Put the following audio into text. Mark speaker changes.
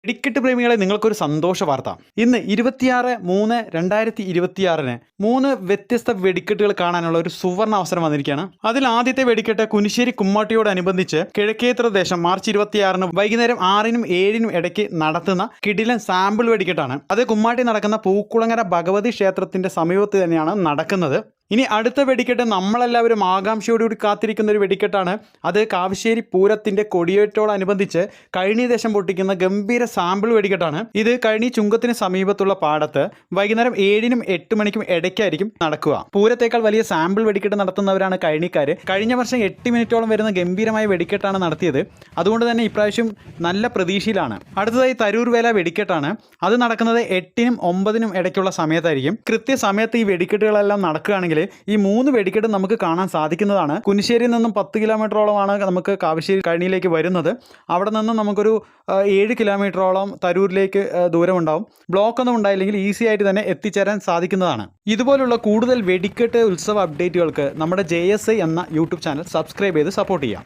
Speaker 1: വെടിക്കെട്ട് പ്രേമികളെ നിങ്ങൾക്കൊരു സന്തോഷ വാർത്ത. ഇന്ന് 26/3/2026 3 വ്യത്യസ്ത വെടിക്കെട്ടുകൾ കാണാനുള്ള ഒരു സുവർണ അവസരം വന്നിരിക്കുകയാണ്. അതിൽ ആദ്യത്തെ വെടിക്കെട്ട് കുനിശ്ശേരി കുമ്മാട്ടിയോടനുബന്ധിച്ച് കിഴക്കേത്ര ദേശം മാർച്ച് 26 വൈകുന്നേരം 6-നും 7-നും ഇടയ്ക്ക് നടത്തുന്ന കിടിലൻ സാമ്പിൾ വെടിക്കെട്ടാണ്. അത് കുമ്മാട്ടി നടക്കുന്ന പൂക്കുളങ്ങര ഭഗവതി ക്ഷേത്രത്തിന്റെ സമീപത്ത് തന്നെയാണ് നടക്കുന്നത്. ഇനി അടുത്ത വെടിക്കെട്ട് നമ്മളെല്ലാവരും ആകാംക്ഷയോടുകൂടി കാത്തിരിക്കുന്ന ഒരു വെടിക്കെട്ടാണ്. അത് കാവശ്ശേരി പൂരത്തിന്റെ കൊടിയേറ്റോടനുബന്ധിച്ച് കഴനി ദേശം പൊട്ടിക്കുന്ന ഗംഭീര സാമ്പിൾ വെടിക്കെട്ടാണ്. ഇത് കഴനി ചുങ്കത്തിന് സമീപത്തുള്ള പാടത്ത് വൈകുന്നേരം 7-നും 8 മണിക്കും ഇടയ്ക്കായിരിക്കും നടക്കുക. പൂരത്തേക്കാൾ വലിയ സാമ്പിൾ വെടിക്കെട്ട് നടത്തുന്നവരാണ് കഴനിക്കാര്. കഴിഞ്ഞ വർഷം 8 മിനിറ്റോളം വരുന്ന ഗംഭീരമായ വെടിക്കെട്ടാണ് നടത്തിയത്. അതുകൊണ്ട് തന്നെ ഇപ്രാവശ്യം നല്ല പ്രതീക്ഷയിലാണ്. അടുത്തതായി തരൂർ വേല വെടിക്കെട്ടാണ്. അത് നടക്കുന്നത് 8-നും 9-നും ഇടയ്ക്കുള്ള സമയത്തായിരിക്കും. കൃത്യസമയത്ത് ഈ വെടിക്കെട്ടുകളെല്ലാം നടക്കുകയാണെങ്കിൽ ഈ 3 വെടിക്കെട്ട് നമുക്ക് കാണാൻ സാധിക്കുന്നതാണ്. കുനിശ്ശേരിയിൽ നിന്നും 10 കിലോമീറ്ററോളമാണ് നമുക്ക് കാവശ്ശേരി കഴനിയിലേക്ക് വരുന്നത്. അവിടെ നിന്നും നമുക്കൊരു 7 കിലോമീറ്ററോളം തരൂരിലേക്ക് ദൂരമുണ്ടാവും. ബ്ലോക്ക് ഒന്നും ഉണ്ടായില്ലെങ്കിൽ ഈസി ആയിട്ട് തന്നെ എത്തിച്ചേരാൻ സാധിക്കുന്നതാണ്. ഇതുപോലുള്ള കൂടുതൽ വെടിക്കെട്ട് ഉത്സവ അപ്ഡേറ്റുകൾക്ക് നമ്മുടെ JSI എന്ന യൂട്യൂബ് ചാനൽ സബ്സ്ക്രൈബ് ചെയ്ത് സപ്പോർട്ട് ചെയ്യാം.